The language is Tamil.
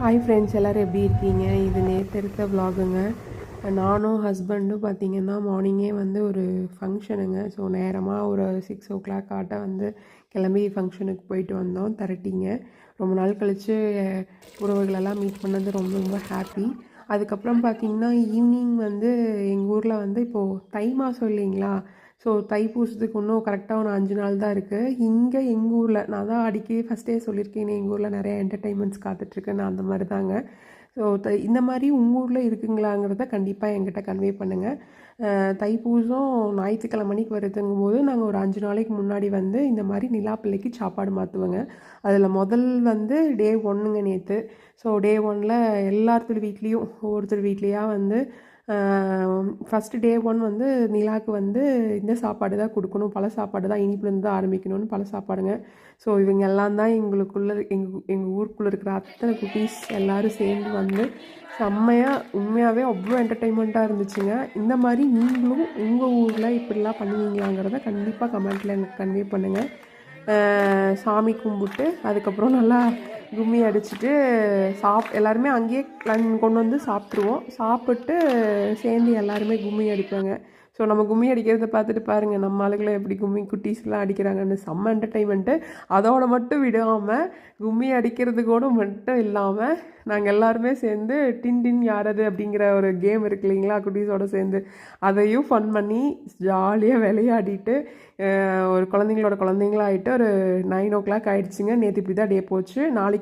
ஹாய் ஃப்ரெண்ட்ஸ், எல்லோரும் எப்படி இருக்கீங்க? இது நேற்று எடுத்த விலாகுங்க. நானும் ஹஸ்பண்டும் பார்த்திங்கன்னா மார்னிங்கே வந்து ஒரு ஃபங்க்ஷனுங்க. ஸோ நேரமாக ஒரு 6 o'clock ஆட்ட வந்து கிளம்பி ஃபங்க்ஷனுக்கு போயிட்டு வந்தோம். திரட்டிங்க ரொம்ப நாள் கழித்து உறவுகளெல்லாம் மீட் பண்ணது ரொம்ப ரொம்ப ஹாப்பி. அதுக்கப்புறம் பார்த்திங்கன்னா ஈவினிங் வந்து எங்கள் ஊரில் வந்து இப்போது தை மாதம் இல்லைங்களா? ஸோ தைப்பூசத்துக்கு இன்னும் கரெக்டாக ஒரு 5 நாள் தான் இருக்குது. இங்கே எங்கள் ஊரில் நான் தான் அடிக்கடி ஃபஸ்ட்டே சொல்லியிருக்கேன், எங்கள் ஊரில் நிறைய என்டர்டெயின்மெண்ட்ஸ் காத்துட்ருக்கு. நான் அந்த மாதிரி தாங்க. ஸோ இந்த மாதிரி உங்கள் ஊரில் இருக்குங்களாங்கிறத கண்டிப்பாக என்கிட்ட கன்வே பண்ணுங்கள். தைப்பூசம் ஞாயிற்றுக்கிழமை மணிக்கு வருதுங்கும் போது நாங்கள் ஒரு 5 நாளைக்கு முன்னாடி வந்து இந்த மாதிரி நிலாப்பிள்ளைக்கு சாப்பாடு மாற்றுவோங்க. அதில் முதல் வந்து டே 1ங்க நேற்று. ஸோ டே 1ல் எல்லாத்தோட வீட்லேயும் ஒவ்வொருத்தர் வீட்லேயா வந்து ஃபஸ்ட்டு டே 1 வந்து நிலாவுக்கு வந்து இந்த சாப்பாடு தான் கொடுக்கணும், பல சாப்பாடு தான், இனிப்புலேருந்து தான் ஆரம்பிக்கணும்னு பல சாப்பாடுங்க. ஸோ இவங்க எல்லாம் தான் எங்களுக்குள்ளே எங்கள் ஊருக்குள்ளே இருக்கிற அத்தனை குட்டீஸ் எல்லோரும் சேர்ந்து வந்து செம்மையாக உண்மையாகவே அவ்வளோ என்டர்டெயின்மெண்ட்டாக இருந்துச்சுங்க. இந்த மாதிரி நீங்களும் உங்கள் ஊரில் இப்படிலாம் பண்ணுவீங்களாங்கிறத கண்டிப்பாக கமெண்ட்டில் எனக்கு கன்வே பண்ணுங்கள். சாமி கும்பிட்டு அதுக்கப்புறம் நல்லா கும்மி அடிச்சுட்டு எல்லாருமே அங்கேயே கொண்டு வந்து சாப்பிட்ருவோம். சாப்பிட்டு சேர்ந்து எல்லாருமே கும்மி அடிப்பாங்க. ஸோ நம்ம கும்மி அடிக்கிறத பார்த்துட்டு பாருங்கள், நம்ம ஆளுகளை எப்படி கும்மி குட்டீஸ்லாம் அடிக்கிறாங்கன்னு செம்ம என்டர்டெயின்மெண்ட்டு. அதோடு மட்டும் விடாமல் கும்மி அடிக்கிறது கூட மட்டும் இல்லாமல் நாங்கள் எல்லாருமே சேர்ந்து டின் டின் யாரது அப்படிங்கிற ஒரு கேம் இருக்கு இல்லைங்களா, குட்டீஸோடு சேர்ந்து அதையும் ஃபன் பண்ணி ஜாலியாக விளையாடிட்டு ஒரு குழந்தைங்களோட குழந்தைங்களாகிட்டு ஒரு 9 o'clock ஆகிடுச்சிங்க. நேற்று இப்படி தான் டே போச்சு. நாளைக்கு